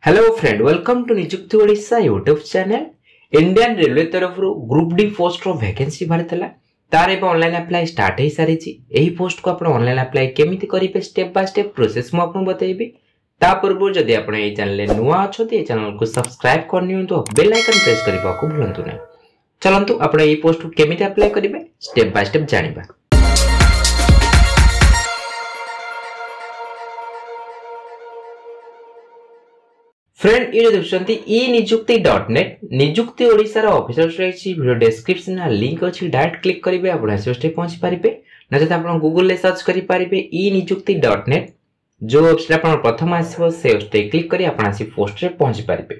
Hello friend, welcome to Niyukti Odisha YouTube channel. Indian railway तरफ group D post vacancy बाहर तार एवं ऑनलाइन अप्लाई स्टार्ट हो सारी। यही पोस्ट को आप ऑनलाइन अप्लाई केमिति करेंगे स्टेप बाय स्टेप प्रोसेस मु आपको बतेबी। ता पूर्व जदि आप चैनल नुआ अच्छा चैनल को सब्सक्राइब करनियंतु, बेल आइकन प्रेस करने को भूलंतु नहीं। चलंतु आपण एही पोस्ट को केमिति अप्लाई करेंगे स्टेप बाय स्टेप जानिबा। फ्रेंड ये देखुंत e-nijukti.net निजुक्ति ओडिशा रो ऑफिशियल रही वीडियो डिस्क्रिप्शन में लिंक अच्छी डायरेक्ट क्लिक करेंगे आप वेबसाइट पहुंची पारे ना जब आप गूगल सर्च करेंगे e-nijukti.net जो वेबसाइट आप प्रथम आसो से वेबसाइट क्लिक करी आप पोस्ट रे पहुंची पारे।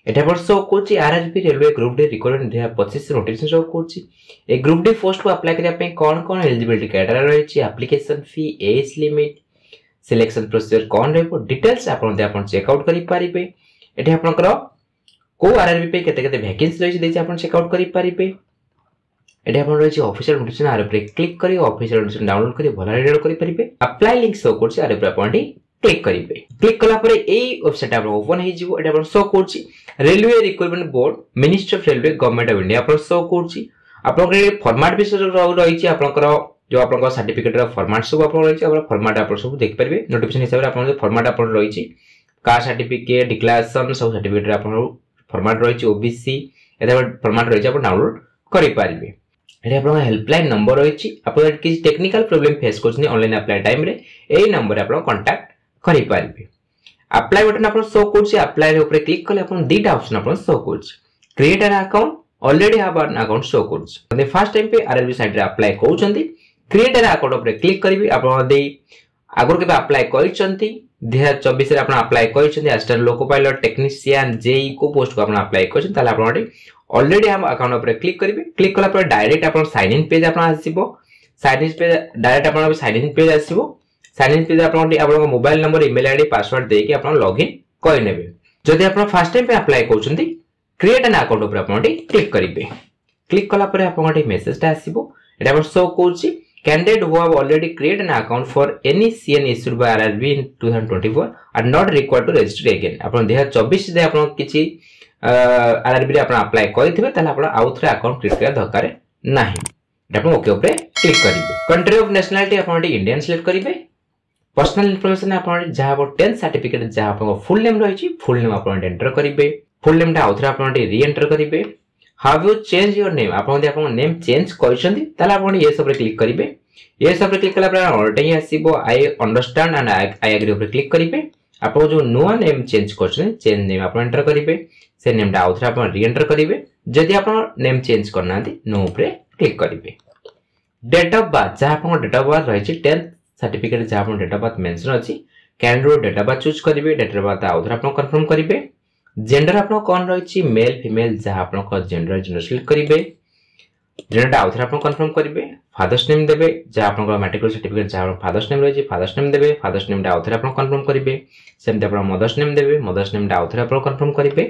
एटा पर शो कोची RRB railway group D recruitment 2025 notification शो कोची ए ग्रुप डी पोस्ट को अप्लाई करिया पे कोन एलिजिबिलिटी क्राइटेरिया रही application fee age limit selection procedure कौन रहबो डिटेल्स आपण चेक आउट करि पारिबे। एठी आपनकर को आरआरबी पे केते केते वैकेंसी रही देछि आपण चेक आउट करि पारिबे। एठी आपण रही ऑफिशियल नोटिफिकेशन आर पे क्लिक करी ऑफिशियल नोटिफिकेशन डाउनलोड करी भला रीड करि पारिबे। अप्लाई लिंक शो करछि आर पे आपण क्लिक करिवे। क्लिक कला परे एई वेबसाइट आपण ओपन हे जिवो। एठी आपण शो करछि railway recruitment board ministry of railway government of India आपण शो करछि। आपनकर फॉर्मेट विषय रही आपनकर जो आपन सर्टिफिकेट रा फॉर्मेट सब आपन रही आपन फॉर्मेट आपन सब देख परिबे। नोटिफिकेशन हिसाब रे आपन फॉर्मेट आपन रही कास्ट सर्टिफिकेट डिक्लेरेशन सब सर्टिफिकेट रे आपन फॉर्मेट रही ओबीसी एदा फॉर्मेट रही आपन डाउनलोड करि परिबे। एटा आपन हेल्पलाइन नंबर रही आपन कि टेक्निकल प्रॉब्लम फेस करछनी ऑनलाइन अप्लाई टाइम रे एई नंबर आपन कांटेक्ट करि परिबे। अप्लाई बटन आपन शो करछि। अप्लाई रे ऊपर क्लिक करले आपन दीटा ऑप्शन आपन शो करछि। Create an account already have an account शो करछि। म्हणजे फर्स्ट टाइम पे आरआरबी साइट रे अप्लाई करूछंती क्रिएट एन अकाउंट ऊपर क्लिक करिवि। आपन दे आगुर के अप्लाई करिसंती 2024 रे आपन अप्लाई करिसंती assistant loco pilot technician JEE को पोस्ट को आपन अप्लाई करिसंती ताले आपन ऑलरेडी हम अकाउंट ऊपर क्लिक करिवि। क्लिक कला पर डायरेक्ट आपन साइन इन पेज आपन आसीबो। साइन इन पेज डायरेक्ट आपन साइन इन पेज आसीबो। साइन इन पेज आपन mobile number email ID password दे के आपन लॉगिन करि नेबे। जदि आपन फर्स्ट टाइम पे अप्लाई करूछंती क्रिएट एन अकाउंट ऊपर आपन क्लिक करिवे। क्लिक कला पर आपन मेसेज टा आसीबो। एटा आपन शो करछि candidate who have already created an account for any CN issued by RRB in 2024 are not required to register again। आपण 2024 दे आपण किछि RRB रे आपण अप्लाई करिथिबे ताले आपण आउ थरे अकाउंट क्रिएट करा दरकार नाही। आपण ओके ऊपर क्लिक करिवे। कंट्री ऑफ नेशनलिटी आपण इंडियन सिलेक्ट करिवे। पर्सनल इंफॉर्मेशन आपण जहा 10th सर्टिफिकेट जहा आपण फुल नेम रहिछि फुल नेम आपण एंटर करिवे। फुल नेम टा आउ थरे आपण री एंटर करिवे। How you change your name आपण नेम चेंज करछंती ताले आपण ये सब रे क्लिक करिवे। ये सब रे क्लिक कला पर ऑलरेडी आसीबो I understand and I agree ऊपर क्लिक करिवे। आपण जो नुवा नेम चेंज करछन चेंज नेम आपण एंटर करिवे। से नेम टा आउथरा आपण री एंटर करिवे। जदि आपण नेम चेंज करनांती नो ऊपर क्लिक करिवे। डेट ऑफ बर्थ जहा आपण डेट ऑफ बर्थ रहिछि 10th सर्टिफिकेट जहा आपण डेट ऑफ बर्थ मेंशन अछि candidate date of birth choose करिवे। डेट ऑफ बर्थ आउथरा आपण कंफर्म करिवे। जेंडर आपण कोन रहिछि मेल फीमेल जहा आपण को जेंडर सिलेक्ट करिवे। जेंडर आउथरा आपण कंफर्म करिवे। फादर्स नेम देबे जहा आपण को मैट्रिक सर्टिफिकेट जहा फादर्स नेम रहिछि फादर्स नेम देबे। फादर्स नेम टा आउथरा आपण कंफर्म करिवे। सेम आपण मदर्स नेम देबे। मदर्स नेम टा आउथरा आपण कंफर्म करिवे।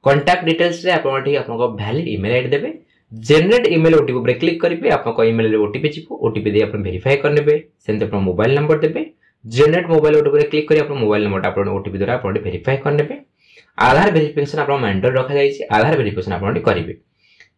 कांटेक्ट डिटेल्स रे आपण ठीक आपण को वैलिड ईमेल आईडी देबे। जनरेट ईमेल ओटीपी ऊपर क्लिक करिवे। आपण को ईमेल रे ओटीपी छिपो ओटीपी दे आपण वेरीफाई करनेबे। सेम आपण मोबाइल नंबर देबे। जनरेट मोबाइल ओटीपी रे क्लिक करी आपण मोबाइल नंबर टा आपण ओटीपी द्वारा आपण वेरीफाई करनेबे। आधार वेरिफिकेशन आपण मेंटर रखा जायछि। आधार वेरिफिकेशन आपण करिवे।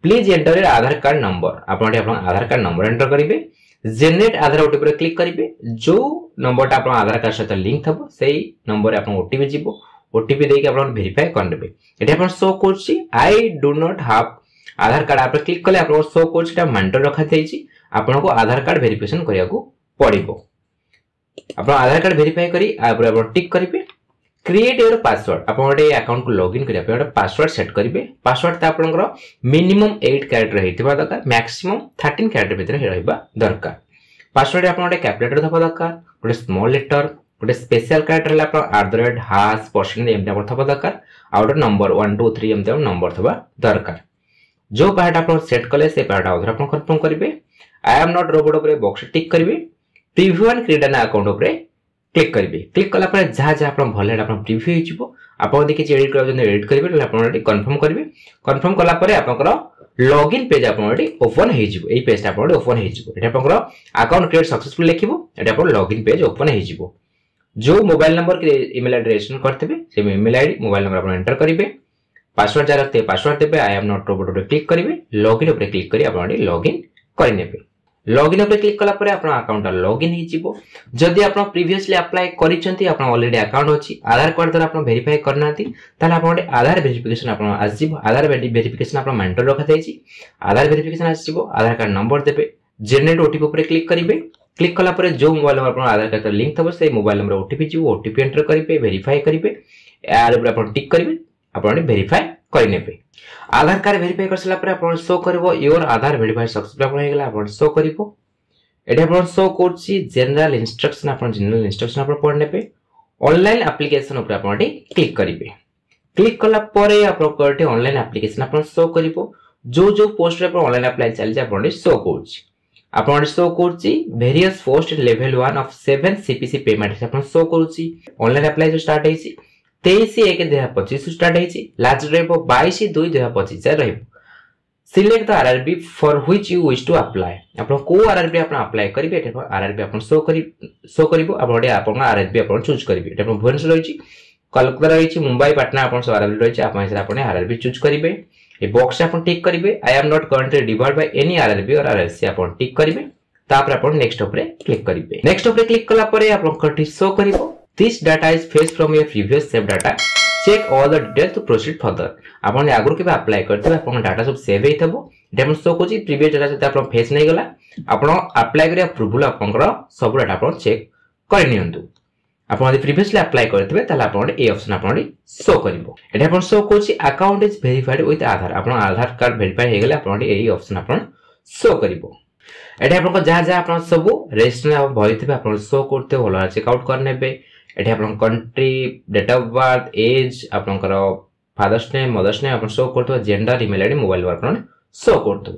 Please enter your Aadhaar card number आपण आधार कार्ड नंबर एंटर करिवे। जनरेट आधार ओटीपी रे क्लिक करिवे। जो नंबर टा आपण आधार कार्ड सहित लिंक थबो सेही नंबर आपण ओटीपी जिवो। ओटीपी देके आपण वेरीफाई करनेबे। एटा आपण शो करछि I do not have Aadhaar card आप क्लिक कले आपण शो करछि ता मेंटर रखा जायछि। आपण को आधार कार्ड वेरिफिकेशन करियाको पड़िबो। आपण आधार कार्ड वेरीफाई करी आपर आपण टिक करिवे। क्रिएट योर पासवर्ड आपण ए अकाउंट को लॉगिन करिया पे पासवर्ड सेट करिवे। पासवर्ड ता आपनकर मिनिमम 8 कैरेक्टर हेतिबा दरकार मैक्सिमम 13 कैरेक्टर भीतर रहबा दरकार। पासवर्ड आपण कैपिटल थबा दरकार गोटे स्मॉल लेटर गोटे स्पेशल कैरेक्टर ला आपण @ % एमता थबा दरकार आ गोटे नंबर 1 2 3 एमता नंबर थबा दरकार। जो पार्ट आपण सेट कले से पार्ट आउथर आपण कंफर्म करिवे। आई एम नॉट रोबोट ऊपर बॉक्स टिक करिवे। Preview and create an account ऊपर क्लिक करिवे। क्लिक कला पर जहा जहा आपण भले आपण प्रीव्यू हिचिबो आपण देखि एडिट करबो जने एडिट करिवे आपण एडी कंफर्म करिवे। कंफर्म कला पर आपनकर लॉगिन पेज आपण एडी ओपन हेजिबो। एई पेज आपण ओपन हेजिबो। एटा आपनकर अकाउंट क्रिएट सक्सेसफुल लिखिबो। एटा आपण लॉगिन पेज ओपन हेजिबो। जो मोबाइल नंबर के ईमेल आईडी रजिस्ट्रेशन करथिबे से ईमेल आईडी मोबाइल नंबर आपण एंटर करिवे पासवर्ड जा रखते पासवर्ड देबे आई एम नॉट रोबोट रे क्लिक करिवे लॉगिन ऊपर क्लिक करी आपण लॉगिन करि नेबे लॉगिन ऊपर क्लिक कला परे आपण अकाउंट लॉगिन हि जिवो जदी आपण प्रीवियसली अप्लाई करिसंती आपण ऑलरेडी अकाउंट अछि आधार कार्ड द्वारा आपण वेरीफाई करनाती ताले आपण आधार वेरिफिकेशन आपण आजिबो आधार वेरिफिकेशन आपण मेंटर रखा जायछि आधार वेरिफिकेशन आजिबो आधार कार्ड नंबर देबे जनरेट ओटीपी ऊपर क्लिक करिवे क्लिक कला परे जो मोबाइल नंबर आपण आधार कार्ड लिंक थबो से मोबाइल नंबर ओटीपी जिवो ओटीपी एंटर करिवे वेरीफाई करिवे यार ऊपर आपण टिक करिवे आपण वेरीफाई करि नेबे आधार कार्ड वेरीफाई करसला परे आपण शो करबो योर आधार वेरीफाई सक्सेसफुल आपण हेगला आपण शो करबो एटा आपण शो करछि जनरल इंस्ट्रक्शन आपण जनरल इंस्ट्रक्शन आपण पढ नेबे ऑनलाइन एप्लीकेशन ऊपर आपण क्लिक करिवे क्लिक कला परे आपण करटे ऑनलाइन एप्लीकेशन आपण शो करबो जो पोस्ट रे आपण ऑनलाइन अप्लाई चली जा आपण शो करछि आपण शो करछि various post level 1 of 7 CPC payment आपण शो करछि ऑनलाइन अप्लाई जो स्टार्ट हेछि 23/1/2025 स्टार्ट हेछि लास्ट रहबो 22/2/2025 रहबो select the RRB for which you wish to apply आपण को आरआरबी आपण अप्लाई करिवे एटा आरआरबी आपण शो करिवो आपण आरआरबी आपण चूज करिवे एटा भुवनेश्वर रहिछि कोलकाता रहिछि मुंबई पटना आपण आरआरबी रहिछि आपण आरआरबी चूज करिवे ए बॉक्स आपण टिक करिवे आई am not currently divide by any RRB और आरएससी आपण टिक करिवे तापर आपण नेक्स्ट ऊपर क्लिक करिवे नेक्स्ट ऊपर क्लिक कला परे आपण कटी show करिवो This data is fetched from your previous saved data. Check all the details to proceed further. आपण आगुर के अप्लाई करते आपण डाटा सब सेव हेइ थबो डेमो शो कोची प्रीवियस डाटा से आपण फेस नै गला आपण अप्लाई करिया अप्रूवल आपनकर सब डाटा आपण चेक करि नियंतु आपण यदि प्रीवियसली अप्लाई करथिबे ताला आपण ए ऑप्शन आपण शो करिवो एटा आपण शो कोची account is verified with Aadhaar आपण आधार कार्ड वेरीफाई हे गले आपण ए ऑप्शन आपण शो करिवो एटा आपण जहा जहा आपण सब रजिस्ट्रेशन भइथिबे आपण शो करते होला चेकआउट करनेबे एठी आपन country date of birth age आपनकर फादर्स नेम मदर्स नेम आपन शो करतो gender email ID mobile number आपन शो करतो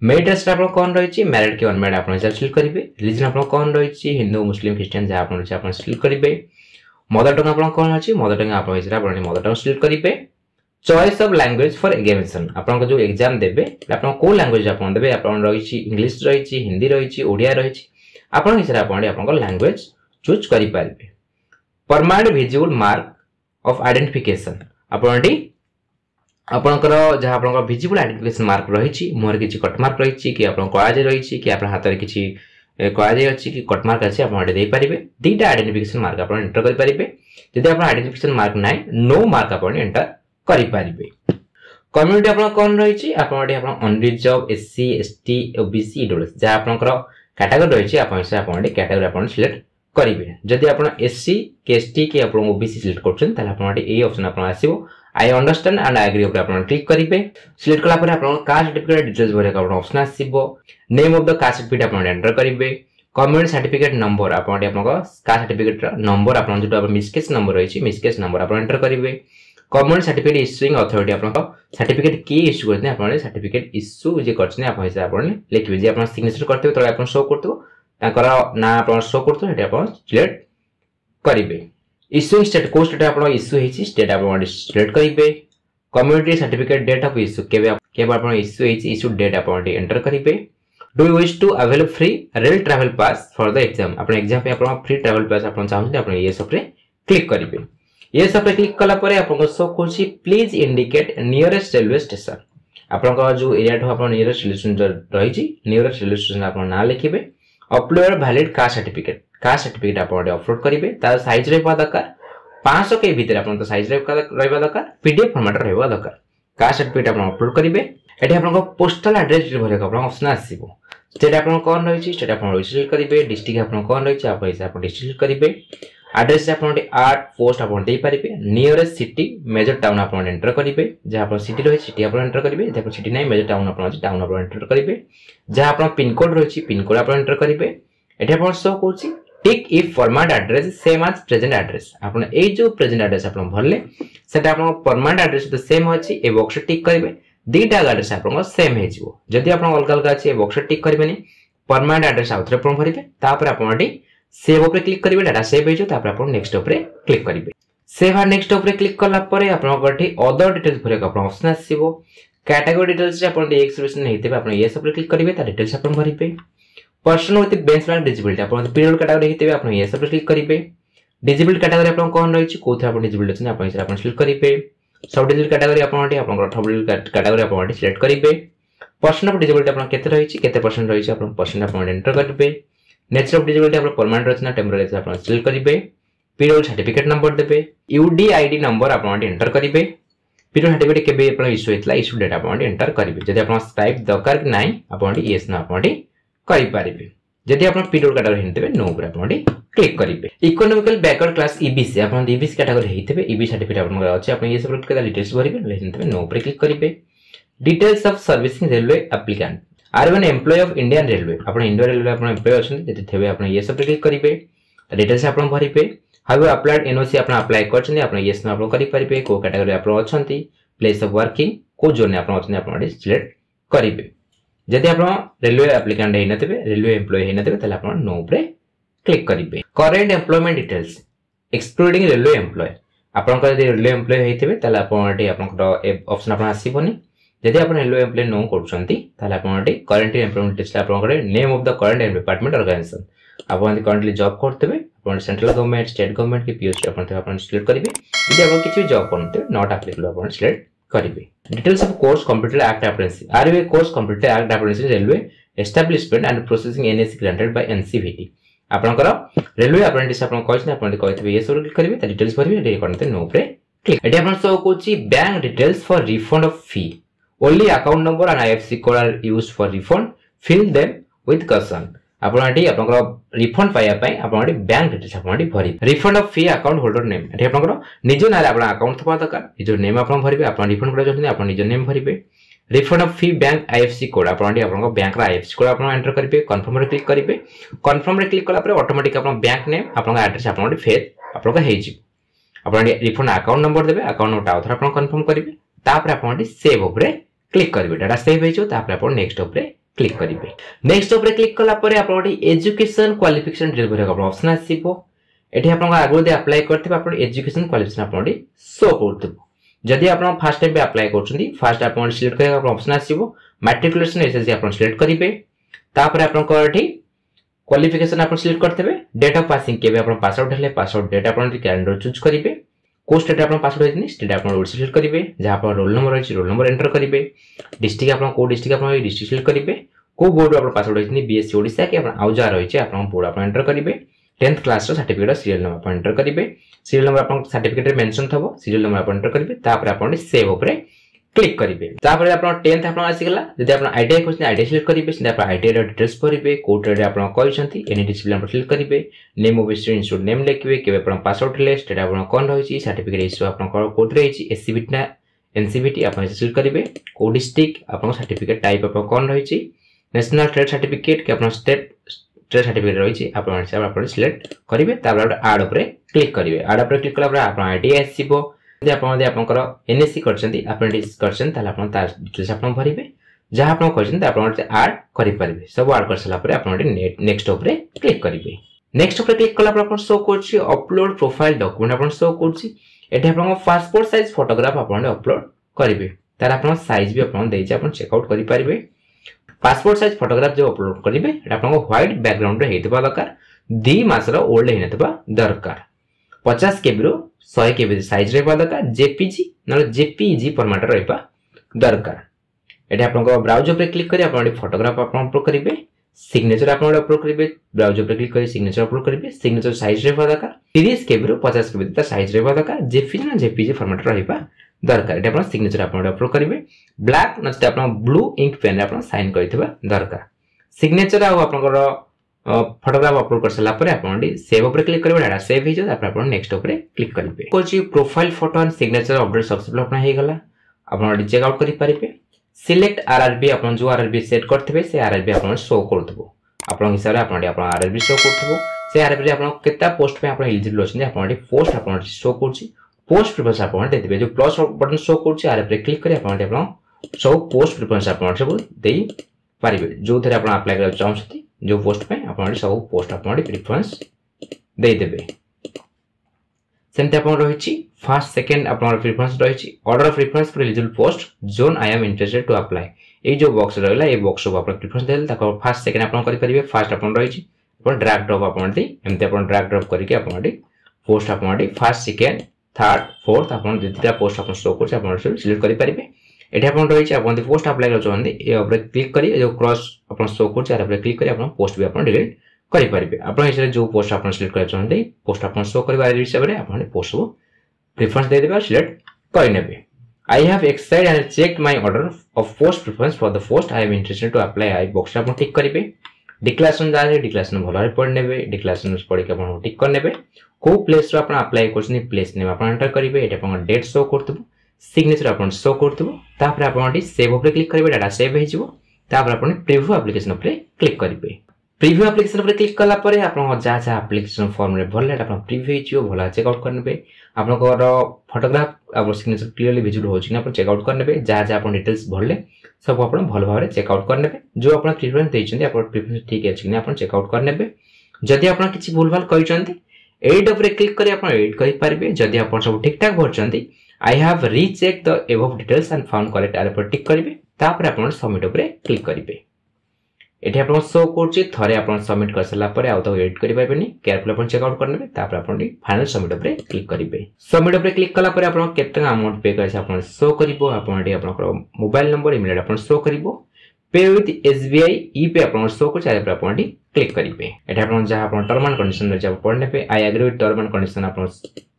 मेरिटस आपन कोन रहिछि मैरिड के अनमैरिड आपन सिलेक्ट करिवे रिलीजन आपन कोन रहिछि हिंदू मुस्लिम क्रिश्चियन जे आपन आपन सिलेक्ट करिवे मदर टंग आपन कोन अछि मदर टंग आपन हिसाब आपन मदर टंग सिलेक्ट करिवे choice of language for examination आपन को जो एग्जाम देबे आपन को लैंग्वेज आपन देबे आपन रहिछि इंग्लिश रहिछि हिंदी रहिछि ओडिया रहिछि आपन हिसाब आपन लैंग्वेज चूज करि पारिबे permanent visible mark of identification आपनटी आपनकर जहा आपनकर विजिबल आइडेंटिफिकेशन मार्क रहिछि मोर किछि कट मार्क रहिछि कि आपन कॉलेज रहिछि कि आपन हाथ रे किछि कॉलेज अछि कि कट मार्क अछि आपन दे पारिबे दीटा आइडेंटिफिकेशन मार्क आपन एंटर करि पारिबे यदि आपन आइडेंटिफिकेशन मार्क नै नो मार्क आपन एंटर करि पारिबे कम्युनिटी आपन कोन रहिछि आपन unreserve SC ST OBC EWS जहा आपनकर कैटेगरी रहिछि आपन कैटेगरी आपन सिलेक्ट करिवे जदि आपण एससी के एसटी के आपण ओबीसी सिलेक्ट करछन ताले आपण ए ऑप्शन आपण आसीबो I understand and I agree ऊपर आपण क्लिक करिवे सिलेक्ट कला पर आपण कास्ट सर्टिफिकेट डिटेल्स भरे का ऑप्शन आसीबो name of the caste certificate आपण एंटर करिवे कम्युनिटी सर्टिफिकेट नंबर आपण कास्ट सर्टिफिकेट नंबर आपण जो आपण मिसकेस नंबर रहिछि मिसकेस नंबर आपण एंटर करिवे कम्युनिटी सर्टिफिकेट इश्यूइंग अथॉरिटी आपण सर्टिफिकेट की इश्यू करते आपण सर्टिफिकेट इश्यू जे करछन आपण हिसाब आपण लिखिबे जे आपण सिग्नेचर करते तो आपण शो करतो ताकर ना आपण शो करतो हेटा आपण सिलेक्ट करिवे इश्यूइंग स्टेट को स्टेट आपण इश्यू हेछि स्टेट आपण सिलेक्ट करिवे community certificate date of issue केबे आपण इश्यू हेछि इश्यू डेट आपण एंटर करिवे do you wish to avail free rail travel pass for the exam आपण एग्जाम पे आपण फ्री ट्रैवल पास आपण चाहते आपण ये सब रे क्लिक करिवे ये सब पे क्लिक कला परे आपण शो करछि please indicate nearest railway station आपण जो एरिया ठो आपण नियरेस्ट रेलवे स्टेशन रहिछि नियरेस्ट रेलवे स्टेशन आपण ना लिखिबे अपलोड वैलिड कास्ट सर्टिफिकेट आपण अपलोड करिवे तार साइज रे दरकार 500 के भीतर आपण तो साइज रे रहबा दरकार पीडीएफ फॉर्मेट रहबा दरकार कास्ट सर्टिफिकेट आपण अपलोड करिवे एठी आपण पोस्टल एड्रेस भरे का ऑप्शन आसीबो स्टेट आपण कोन रहिछि स्टेट आपण रिसीव करिवे डिस्ट्रिक्ट आपण कोन रहिछि आपण डिस्ट्रिक्ट करिवे एड्रेस आपण आर्ट पोस्ट आपण दे पारिबे नियरेस्ट सिटी मेजर टाउन आपण एंटर करिवे जे आपण सिटी रहि सिटी आपण एंटर करिवे जे आपण सिटी नै मेजर टाउन आपण टाउन आपण एंटर करिवे जे आपण पिन कोड रहि पिन कोड आपण एंटर करिवे एठी आपण शो करछि tick if permanent address same as present address आपण ए जो प्रेजेंट एड्रेस आपण भरले सेटा आपण परमानेंट एड्रेस तो सेम अछि ए बॉक्स टिक करिवे दीटा एड्रेस आपण सेम हे जिवो जदि आपण अलग अलग अछि ए बॉक्स टिक करिवेनी परमानेंट एड्रेस आउथरे आपण भरिबे तापर आपण सेव ऊपर क्लिक करिवे डाटा सेव हेजो तापर आपण नेक्स्ट ऊपर क्लिक करिवे सेव आर नेक्स्ट ऊपर क्लिक करला परे आपण गठी अदर डिटेल्स भरे का ऑप्शन आसीबो कैटेगरी डिटेल्स आपण एक्सप्रेशन हेतिबे आपण यस ऊपर क्लिक करिवे ता डिटेल्स आपण भरिबे पर्सन विथ बेंचमार्क डिसेबिलिटी आपण पीरियड कैटेगरी हेतिबे आपण यस ऊपर क्लिक करिवे डिसेबल्ड कैटेगरी आपन कोन रहिछि कोथे आपन डिसेबल्ड अछि आपन इसे आपन सिलेक्ट करिवे सब डिसेबल्ड कैटेगरी आपन सब डिसेबल्ड कैटेगरी आपन सिलेक्ट करिवे पर्सन ऑफ डिसेबिलिटी आपन केते रहिछि केते परसेंट रहिछि आपन परसेंट आपन एंटर करिवे नेचर ऑफ डिसेबिलिटी आपन परमानेंट रहिछि ना टेम्पररी रहिछि आपन सिलेक्ट करिवे पीरियड सर्टिफिकेट नंबर देबे यूडीआईडी नंबर आपन एंटर करिवे पीरियड सर्टिफिकेट केबे आपन इशू हेतला इशू डेट आपन एंटर करिवे जदि आपन स्क्राइब दरकार कि नाही आपन यस ना आपन करि पारिबे जदि आपन पीरियड कैटेगरी हिनतेबे नो ऊपर आपन क्लिक करिवे इकोनॉमिकल बैकवर्ड क्लास ईबीसी आपन ईबीसी कैटेगरी हेइतेबे ईबी सर्टिफिकेट आपन अछि आपन ये सब के डिटेल्स भरिबे लेहिनतेबे नो ऊपर क्लिक करिवे details of servicing railway applicant are one employ of Indian Railway आपन इंडियन रेलवे आपन एम्प्लॉय अछन जति थेबे आपन ये सब क्लिक करिवे डिटेल्स आपन भरिबे हाउ अप्लाइड एनओसी आपन अप्लाई करछन आपन यस ना आपन करि परिबे को कैटेगरी आपन अछंती प्लेस ऑफ वर्किंग को जोन आपन अछन आपन सिलेक्ट करिवे जदि आपन रेलवे एप्लिकेंट हे नतेबे रेलवे एम्प्लॉय हे नतेबे तले आपन नो ऊपर क्लिक करिवे current employment details excluding railway employ आपन का रेलवे एम्प्लॉय हेतिबे तले आपन आपन ऑप्शन आपन आसीबोनी जदि आपन रेलवे एम्प्लॉय नो करछंती ताले आपन करंट एम्प्लॉयमेंट डिटेल्स आपन name of the current department organization आपन करंटली जॉब करतेबे आपन सेंट्रल गवर्नमेंट स्टेट गवर्नमेंट के पीएससी आपन सिलेक्ट करिवे जदि आपन किछि जॉब करते नॉट एप्लीकेबल आपन सिलेक्ट करिवे details of course completed act apprenticeship आरवे course completed act apprenticeship railway establishment and processing NSC granted by NCVT आपनकर रेलवे अप्रेंटिस आपन कहछन आपन कहथिबे ये सब क्लिक करिवे त डिटेल्स भरिवे एडी करते नो ऊपर क्लिक एडी आपन सो कोची bank details for refund of fee only account number and IFSC code are used for refund fill them with caution आपन एडी आपनकर रिफंड पाया पय आपन एडी बैंक डिटेल्स आपन एडी भरि refund of fee account holder name एडी आपनकर निजो नाले आपन अकाउंट थपा दरकार निजो नेम आपन भरिबे आपन रिफंड करा जथि आपन निजो नेम भरिबे refund of fee bank IFSC code आपन एडी आपनकर बैंक रा IFSC कोड आपन एंटर करिवे कंफर्म रे क्लिक करिवे कंफर्म रे क्लिक कला पर ऑटोमेटिक आपन बैंक नेम आपन एड्रेस आपन एडी फेर आपन हे जी आपन एडी रिफंड अकाउंट नंबर देबे अकाउंट नंबर आउथर आपन कंफर्म करिवे तापर आपन एडी सेव ऊपर क्लिक करिवे डाटा सेव हे जो तापर आपन नेक्स्ट ऊपर क्लिक करिवे नेक्स्ट ऊपर क्लिक कला परे आपन एजुकेशन क्वालिफिकेशन डिटेल भरे आपन ऑप्शन आसीबो एठी आपन आगो दे अप्लाई करथिबे आपन एजुकेशन क्वालिफिकेशन आपन शो करथिबो जदि आपन फर्स्ट टाइम पे अप्लाई करछंती फर्स्ट आपन सिलेक्ट करे आपन ऑप्शन आसीबो मैट्रिकुलेशन एसएससी आपन सिलेक्ट करिवे तापर आपन को एठी क्वालिफिकेशन आपन सिलेक्ट करथिबे डेट ऑफ पासिंग केबे आपन पास आउट हेले पास आउट डेट आपन कैलेंडर चूज करिवे को स्टेट आपन पास आउट हेनी स्टेट आपन रोड सिलेक्ट करिवे जहां पर रोल नंबर अछि रोल नंबर एंटर करिवे डिस्ट्रिक्ट आपन को डिस्ट्रिक्ट आपन डिस्ट्रिक्ट सिलेक्ट करिवे को बोर्ड आपन पास आउट हेनी बीएससी ओडिसा के आपन आउजा रहिছে आपन बोर्ड आपन एंटर करिवे 10th क्लास रो सर्टिफिकेट सीरियल नंबर आपन एंटर करिवे सीरियल नंबर आपन सर्टिफिकेट रे मेंशन थबो सीरियल नंबर आपन एंटर करिवे तापर आपन सेव ऊपर क्लिक करिवे तापर आपन 10th आपन आसी गेला जदि आपन आईटीआई क्वेश्चन आईटीआई सिलेक्ट करिवे सिदा आपन आईटीआई रो डिटेल्स भरिवे कोड रे आपन कहछंती एनी डिसिप्लिन आपन सिलेक्ट करिवे नेम ऑफ इंस्टीट्यूट नेम लिखिवे केबे आपन पास आउट ले स्टेट आपन कोन रहिछि सर्टिफिकेट इशू आपन कोड रहिछि एससीबीटी ना एनसीबीटी आपन सिलेक्ट करिवे को डिस्ट्रिक्ट आपन सर्टिफिकेट टाइप आपन कोन रहिछि नेशनल ट्रेड सर्टिफिकेट के आपन स्टेट ट्रेड सर्टिफिकेट रहिछि आपन हिसाब आपन सिलेक्ट करिवे तापर ऐड ऊपर क्लिक करिवे ऐड ऊपर क्लिक कला पर आपन आईटीआई आसीबो जे आपन आपनकर एनएससी करछंती आपन डिस करछन ताले आपन तार डिटेल्स आपन भरिवे जहां आपन करछन आपन ऐड करि परिबे सब ऐड करसला पर आपन नेक्स्ट ऊपर क्लिक करिवे नेक्स्ट ऊपर क्लिक कला पर आपन शो करछि अपलोड प्रोफाइल डॉक्यूमेंट आपन शो करछि एठी आपन पासपोर्ट साइज फोटोग्राफ आपन अपलोड करिवे तार आपन साइज भी आपन देइ आपन चेक आउट करि परिबे पासपोर्ट साइज फोटोग्राफ जो अपलोड करिवे एटा आपन व्हाइट बैकग्राउंड रे हेतबा दरकार 2 मास रो ओल्ड हेनतबा दरकार 50 केबी रो 100 केबी साइज रे दरकार जेपीजी न जेपीजी फॉर्मेट रे रहबा दरकार एटा आपन ब्राउजर पे क्लिक करी आपन फोटोग्राफ आपन अपलोड करिवे सिग्नेचर आपन अपलोड करिवे ब्राउजर पे क्लिक करी सिग्नेचर अपलोड करिवे सिग्नेचर साइज रे दरकार 30 केबी रो 50 केबी ता साइज रे दरकार जेपीजी न जेपीजी फॉर्मेट रे रहबा दरकार एटा आपन सिग्नेचर आपन अपलोड करिवे ब्लैक नचते आपन ब्लू इंक पेन आपन साइन करितबा दरकार सिग्नेचर आ आपन फोटोग्राफ अपलोड कर सला पर आपन सेव ऊपर क्लिक करबे डाटा सेव हे जो तापर आपन नेक्स्ट ऊपर क्लिक करबे Kochi profile photo and signature update successful आपन हे गला आपन चेक आउट करि परिबे सिलेक्ट आरआरबी आपन जो आरआरबी सेट करथबे से आरआरबी आपन शो करथबो आपन हिसाब रे आपन आरआरबी शो करथबो से आरआरबी आपन केता पोस्ट पे आपन एलिजिबल अछि आपन पोस्ट आपन शो करछि पोस्ट प्रिफरेंस आपन देबे जो प्लस बटन शो करछि आरआरबी क्लिक करी आपन सब पोस्ट प्रिफरेंस आपन सब देई पारिबे जो थरे आपन अप्लाई कर चाहछथि जो पोस्ट पे आपन सब पोस्ट आपन प्रिफरेंस दे देबे सेंते आपन रहिछि फर्स्ट सेकंड आपन प्रिफरेंस रहिछि order of preference for eligible post zone I am interested to apply ए जो बॉक्स रहला ए बॉक्स सब आपन प्रिफरेंस देल ताको फर्स्ट सेकंड आपन करि परिबे फर्स्ट आपन रहिछि आपन ड्रैग ड्रॉप आपन दे एमते आपन ड्रैग ड्रॉप करके आपन पोस्ट आपन फर्स्ट सेकंड थर्ड फोर्थ आपन जेतिटा पोस्ट आपन शो कर आपन सिलेक्ट करि परिबे। एठी आपन रही आपन पोस्ट अप्लाई कर चाहते ए ऊपर क्लिक करी जो क्रॉस आपन शो कर यार ऊपर क्लिक करी आपन पोस्ट भी आपन डिलीट करि परिबे। आपन इसे जो पोस्ट आपन सिलेक्ट कर चाहते पोस्ट आपन शो करबा हिसाब रे आपन पोस्ट को प्रेफरेंस दे देबा सिलेक्ट करि नेबे। I have excited and checked my order of post preference for the post I am interested to apply I box आपन टिक करिवे। डिक्लेरेशन जारे डिक्लेरेशन भलो रे पढ नेबे। डिक्लेरेशन पढ के आपन टिक कर नेबे। को प्लेस रो आपन अप्लाई करछनी प्लेस नेम आपन एंटर करिवे। एटा आपन डेट शो करतबो सिग्नेचर आपन शो करतबो तापर आपन सेव ऊपर क्लिक करिवे डाटा सेव हे जिवो। तापर आपन प्रीव्यू एप्लीकेशन ऊपर क्लिक करिवे। प्रीव्यू एप्लीकेशन ऊपर क्लिक कला परे आपन जा जा एप्लीकेशन फॉर्म रे भले आपन प्रीव्यू हे जिवो भला चेक आउट करनेबे। आपन फोटोग्राफ आपन सिग्नेचर क्लियरली विजिबल हो छिना आपन चेक आउट करनेबे। जा जा आपन डिटेल्स भरले सब आपन भल भाबरे चेक आउट करनेबे। जो आपन प्रेफरेंस दैछन्ती आपन प्रेफरेंस ठीक अछि कि आपन चेक आउट करनेबे। जदि आपन किछि भूलभाल करिसन्ती एडिट ऊपर क्लिक करी आपन एडिट करि पारिबे। जदि आपन सब ठीक ठाक भरसन्ती I have recheck the above details and found correct आर ऊपर टिक करिवे। तापर आपन सबमिट ऊपर क्लिक करिवे। एठी आपन शो करछि थरे आपन सबमिट कर सला परे आउ तो एडिट करि पाइबेनी। केयरफुल आपन चेक आउट करनेबे। तापर आपन फाइनल सबमिट ऊपर क्लिक करिवे। सबमिट ऊपर क्लिक कला परे आपन केते अमाउंट पे करछि आपन शो करिवो। आपन आपन मोबाइल नंबर ईमेल आपन शो करिवो। पे विथ एसबीआई ई पे आपन शो कर चाहे आपन क्लिक करिवे। एठी आपन जहा आपन टर्म एंड कंडीशन रे जब पढनेबे I agree with term and condition आपन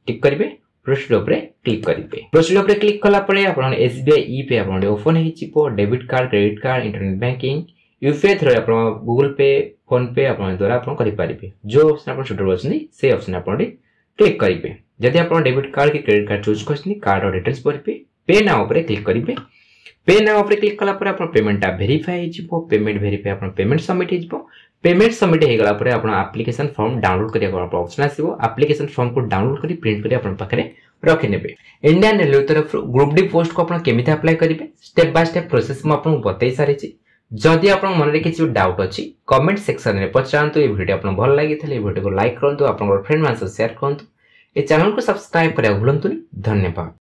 टिक करिवे। प्रोसीड ऊपर क्लिक करिवे। प्रोसीड ऊपर क्लिक कला परे आपन एसबीआई ई पे आपन ओपन हे छिपो। Debit card credit card internet banking UPI through आपन गूगल पे फोन पे आपन द्वारा आपन करि पारिबे। जो ऑप्शन आपन सुटेबल अछि से ऑप्शन आपन क्लिक करिवे। जदि आपन डेबिट कार्ड के क्रेडिट कार्ड चूज करछनी कार्ड और डिटेल्स भरिबे। पे नाउ ऊपर क्लिक करिवे। पे नाउ ऊपर क्लिक कला पर आपन पेमेंट टा वेरीफाई हे जिवो। पेमेंट वेरीफाई आपन पेमेंट सबमिट हे जिवो। पेमेंट सबमिट हे गला पर आपन एप्लीकेशन फॉर्म डाउनलोड करिया आपन ऑप्शन आसीबो। एप्लीकेशन फॉर्म को डाउनलोड करी प्रिंट करी आपन पाखरे रखि नेबे। इंडियन रेलवे तरफ ग्रुप डी पोस्ट को आपन केमिति अप्लाई करिवे स्टेप बाय स्टेप प्रोसेस म आपन बतै सारे छी। जदि आपन मन रे किछि डाउट अछि कमेंट सेक्शन रे पचारंतु। ए वीडियो आपन भल लागिथले ए वीडियो को लाइक करंतु आपन फ्रेंड मान से शेयर करंतु। ए चैनल को सब्सक्राइब करिया भूलंतुनी। धन्यवाद।